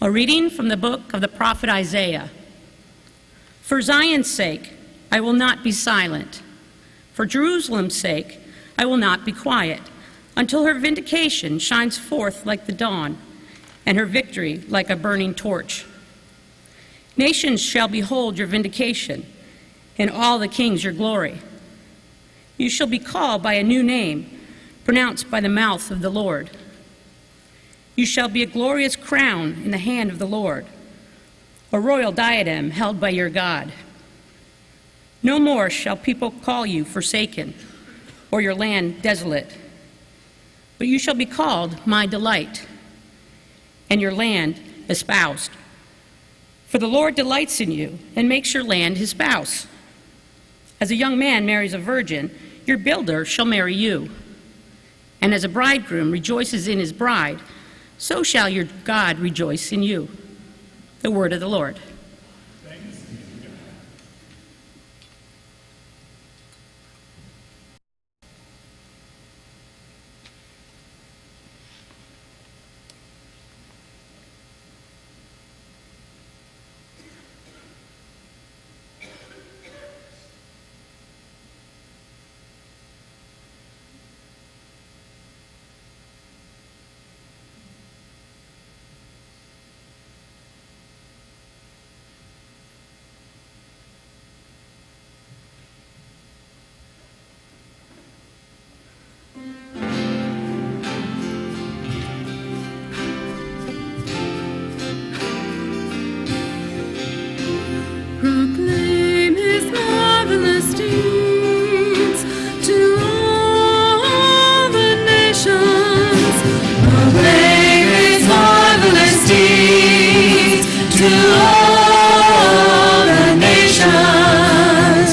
A reading from the book of the prophet Isaiah. For Zion's sake, I will not be silent. For Jerusalem's sake, I will not be quiet, until her vindication shines forth like the dawn, and her victory like a burning torch. Nations shall behold your vindication, and all the kings your glory. You shall be called by a new name, pronounced by the mouth of the Lord. You shall be a glorious crown in the hand of the Lord, a royal diadem held by your God. No more shall people call you forsaken, or your land desolate, but you shall be called my delight, and your land espoused. For the Lord delights in you and makes your land his spouse. As a young man marries a virgin, your builder shall marry you. And as a bridegroom rejoices in his bride, so shall your God rejoice in you. The word of the Lord. Proclaim his marvelous deeds to all the nations. Proclaim his marvelous deeds to all the nations.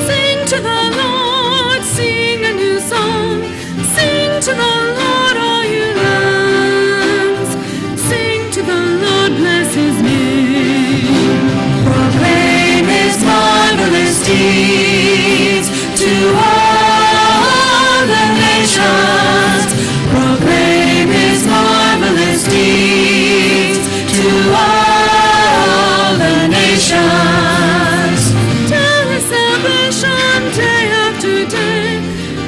Sing to the Lord, sing a new song. Sing to the Lord, all you lands. Sing to the Lord, bless his name. Proclaim his marvelous deeds to all the nations. Proclaim his marvelous deeds to all the nations. Tell his salvation day after day.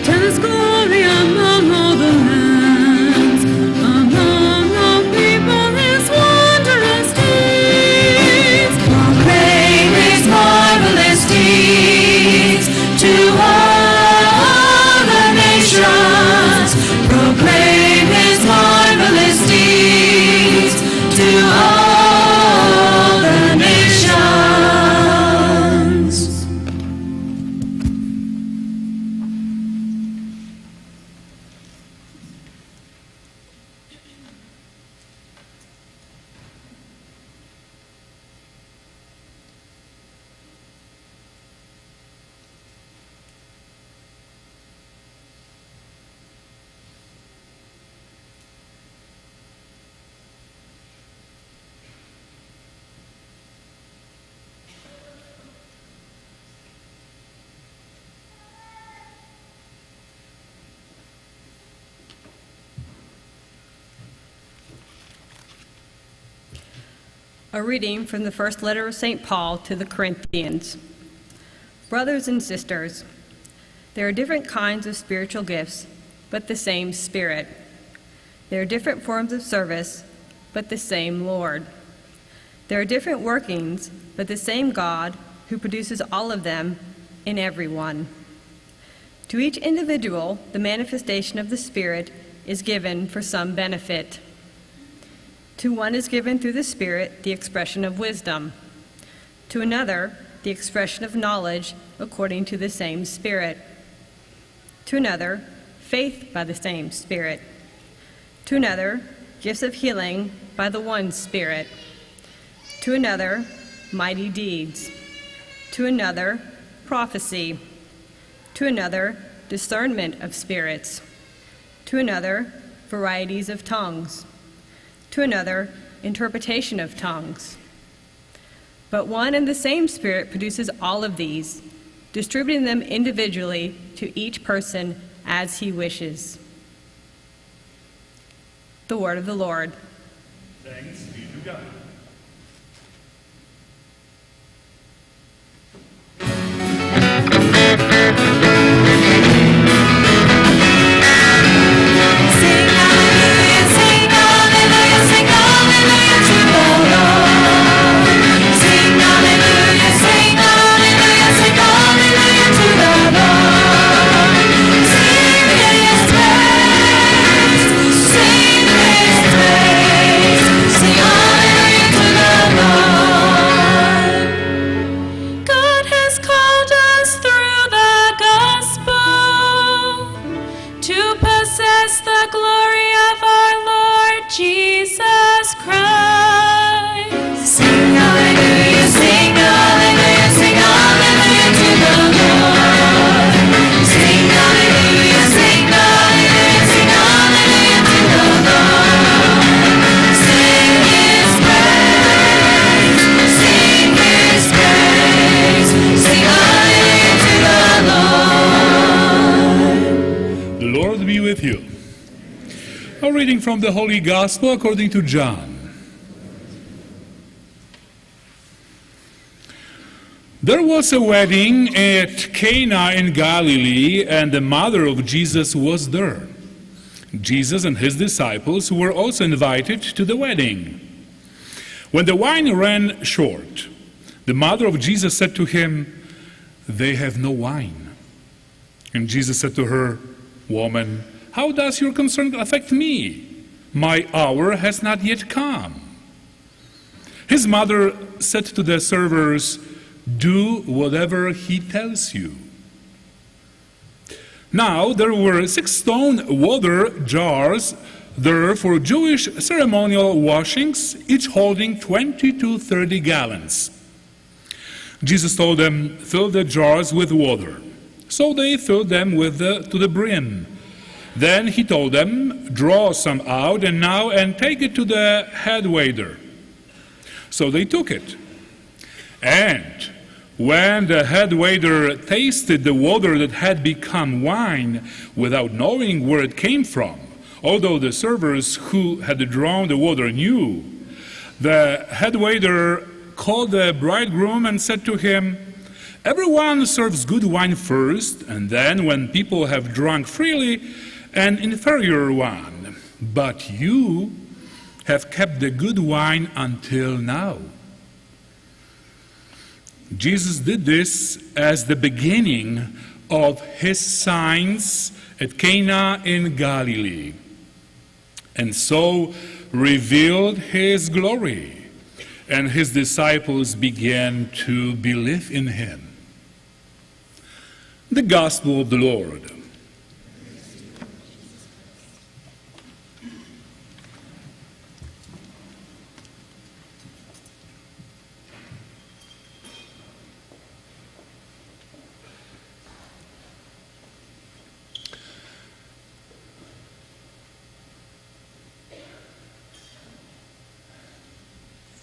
Tell his glory among all the lands. Among all people his wondrous deeds. Proclaim his marvelous deeds to all the nations. Proclaim his marvelous deeds to all the nations. A reading from the first letter of St. Paul to the Corinthians. Brothers and sisters, there are different kinds of spiritual gifts, but the same Spirit. There are different forms of service, but the same Lord. There are different workings, but the same God who produces all of them in everyone. To each individual, the manifestation of the Spirit is given for some benefit. To one is given through the Spirit the expression of wisdom. To another, the expression of knowledge according to the same Spirit. To another, faith by the same Spirit. To another, gifts of healing by the one Spirit. To another, mighty deeds. To another, prophecy. To another, discernment of spirits. To another, varieties of tongues. To another, interpretation of tongues. But one and the same Spirit produces all of these, distributing them individually to each person as he wishes. The word of the Lord. Thanks be to God. A reading from the Holy Gospel according to John. There was a wedding at Cana in Galilee, and the mother of Jesus was there. Jesus and his disciples were also invited to the wedding. When the wine ran short, the mother of Jesus said to him, "They have no wine." And Jesus said to her, "Woman, how does your concern affect me? My hour has not yet come." His mother said to the servers, "Do whatever he tells you." Now there were 6 stone water jars there for Jewish ceremonial washings, each holding 20 to 30 gallons. Jesus told them, "Fill the jars with water." So they filled them to the brim. Then he told them, "Draw some out and take it to the head waiter." So they took it. And when the head waiter tasted the water that had become wine without knowing where it came from, although the servers who had drawn the water knew, the head waiter called the bridegroom and said to him, "Everyone serves good wine first, and then when people have drunk freely, an inferior one. But you have kept the good wine until now." Jesus did this as the beginning of his signs at Cana in Galilee, and so revealed his glory, and his disciples began to believe in him. The Gospel of the Lord.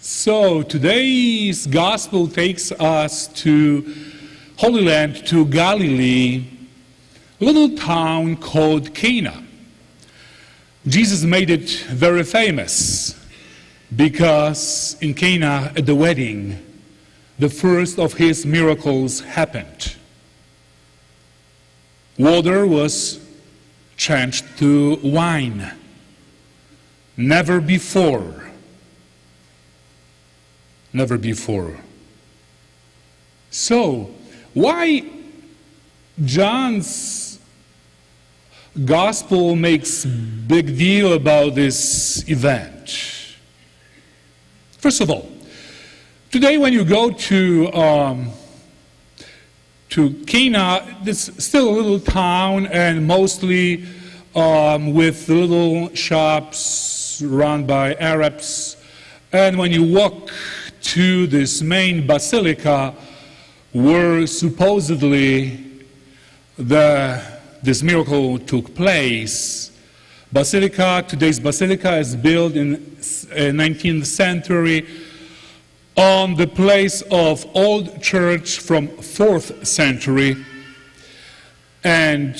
So today's gospel takes us to Holy Land, to Galilee, a little town called Cana. Jesus made it very famous because in Cana at the wedding, the first of his miracles happened. Water was changed to wine. Never before. Never before. So, why John's gospel makes big deal about this event? First of all, today when you go to Cana, it's still a little town and mostly with little shops run by Arabs. And when you walk to this main basilica where supposedly this miracle took place, today's basilica is built in 19th century on the place of old church from 4th century, and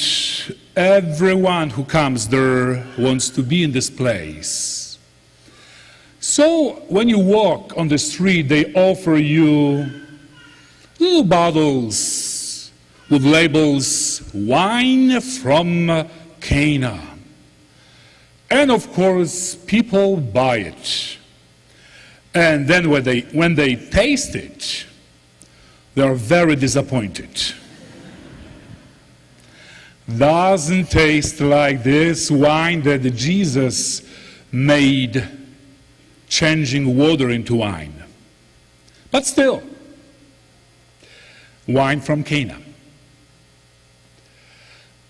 everyone who comes there wants to be in this place. So when you walk on the street, they offer you little bottles with labels, "Wine from Cana." And of course, people buy it. And then when they taste it, they are very disappointed. Doesn't taste like this wine that Jesus made, changing water into wine. But still, wine from Cana.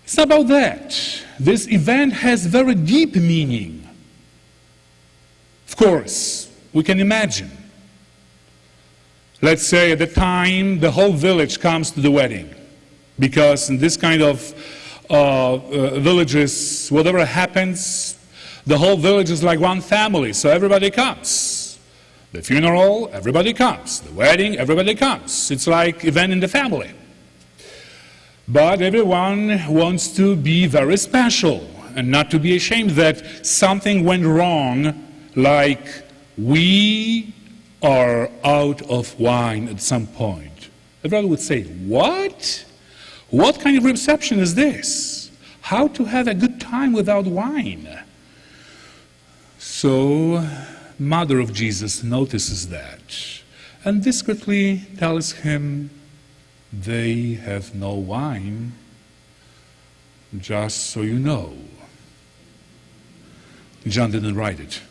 It's not about that. This event has very deep meaning. Of course, we can imagine. Let's say at the time the whole village comes to the wedding, because in this kind of villages, whatever happens, the whole village is like one family, so everybody comes. The funeral, everybody comes. The wedding, everybody comes. It's like event in the family. But everyone wants to be very special. and not to be ashamed that something went wrong, like we are out of wine at some point. The brother would say, what? What kind of reception is this? How to have a good time without wine? So, mother of Jesus notices that and discreetly tells him, they have no wine, just so you know. John didn't write it.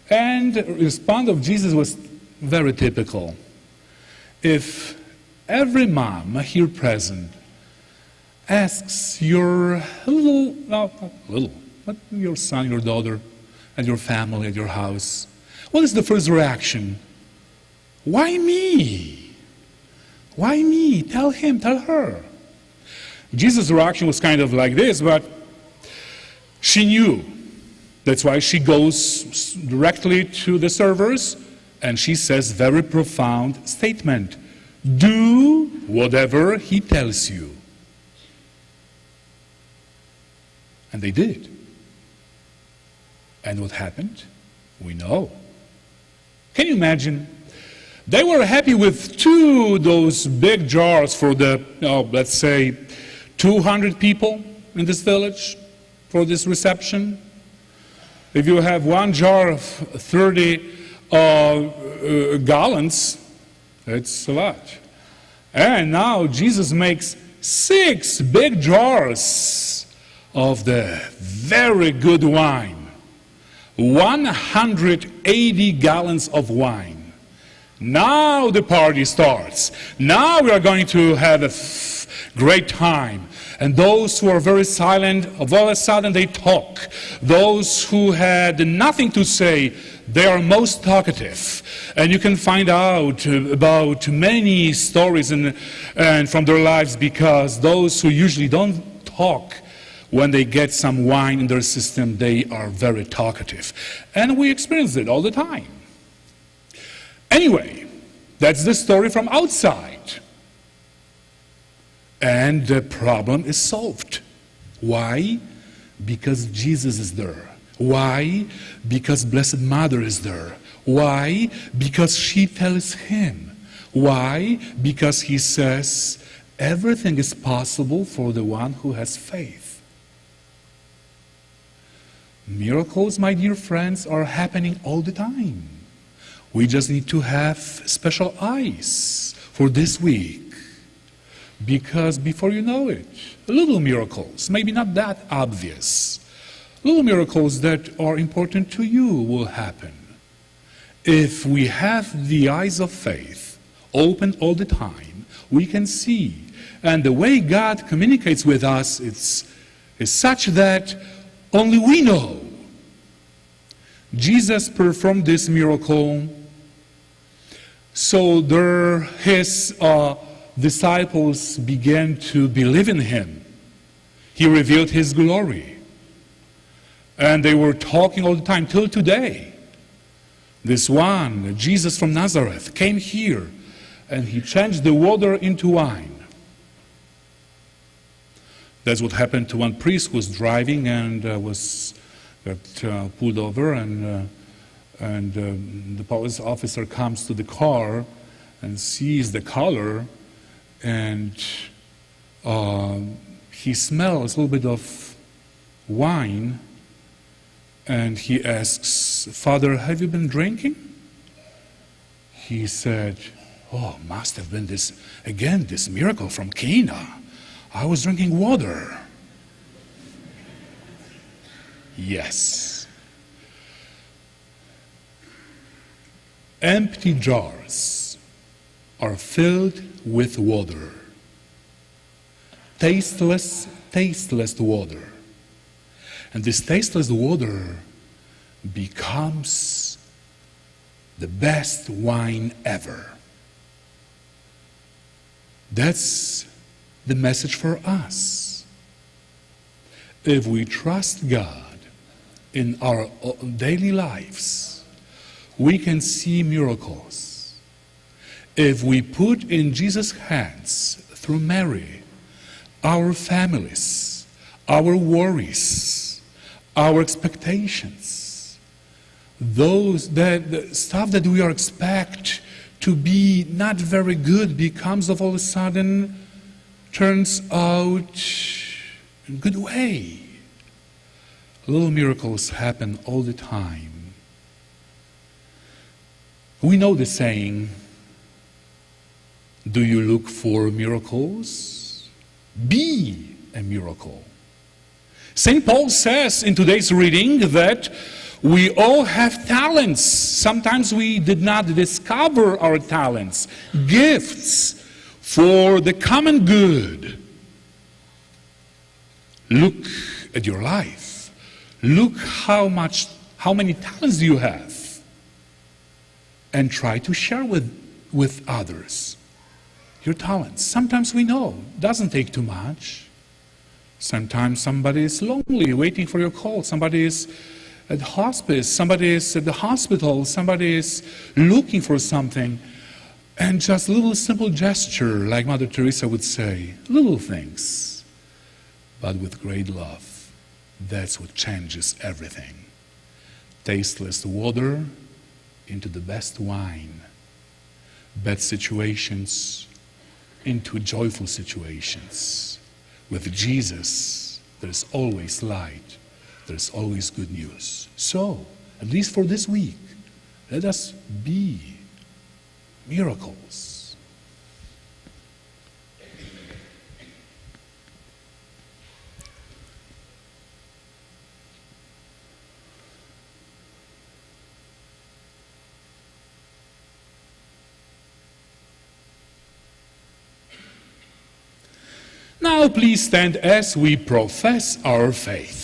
And the response of Jesus was very typical. If every mom here present asks your your son, your daughter, and your family at your house, what is the first reaction? Why me? Why me? Tell him, tell her. Jesus' reaction was kind of like this, but she knew. That's why she goes directly to the servers and she says very profound statement. Do whatever he tells you. And they did. And what happened? We know. Can you imagine? They were happy with those big jars for the, let's say, 200 people in this village for this reception. If you have one jar of 30 gallons, that's a lot. And now Jesus makes 6 big jars of the very good wine. 180 gallons of wine. Now the party starts. Now we are going to have a great time. And those who are very silent, all of a sudden they talk. Those who had nothing to say, they are most talkative. And you can find out about many stories and from their lives, because those who usually don't talk, when they get some wine in their system, they are very talkative. And we experience it all the time. Anyway, that's the story from outside. And the problem is solved. Why? Because Jesus is there. Why? Because Blessed Mother is there. Why? Because she tells him. Why? Because he says, everything is possible for the one who has faith. Miracles, my dear friends, are happening all the time. We just need to have special eyes for this week. Because before you know it, little miracles, maybe not that obvious, little miracles that are important to you will happen. If we have the eyes of faith open all the time, we can see. And the way God communicates with us is such that only we know. Jesus performed this miracle, so his disciples began to believe in him. He revealed his glory. And they were talking all the time till today. This one, Jesus from Nazareth, came here and he changed the water into wine. That's what happened to one priest who was driving and got pulled over, and the police officer comes to the car and sees the color, and he smells a little bit of wine, and he asks, "Father, have you been drinking?" He said, "Oh, must have been this miracle from Cana. I was drinking water." Yes. Empty jars are filled with water. Tasteless water. And this tasteless water becomes the best wine ever. That's the message for us. If we trust God in our daily lives, we can see miracles. If we put in Jesus' hands, through Mary, our families, our worries, our expectations, the stuff that we are expect to be not very good becomes of all of a sudden turns out in a good way. Little miracles happen all the time. We know the saying, do you look for miracles? Be a miracle. St. Paul says in today's reading that we all have talents. Sometimes we did not discover our talents, gifts for the common good. Look at your life. Look how many talents you have, and try to share with others your talents. Sometimes we know it doesn't take too much. Sometimes somebody is lonely, waiting for your call. Somebody is at hospice. Somebody is at the hospital. Somebody is looking for something. And just a little simple gesture, like Mother Teresa would say, little things, but with great love. That's what changes everything. Tasteless water into the best wine. Bad situations into joyful situations. With Jesus, there's always light. There's always good news. So, at least for this week, let us be miracles. Now please stand as we profess our faith.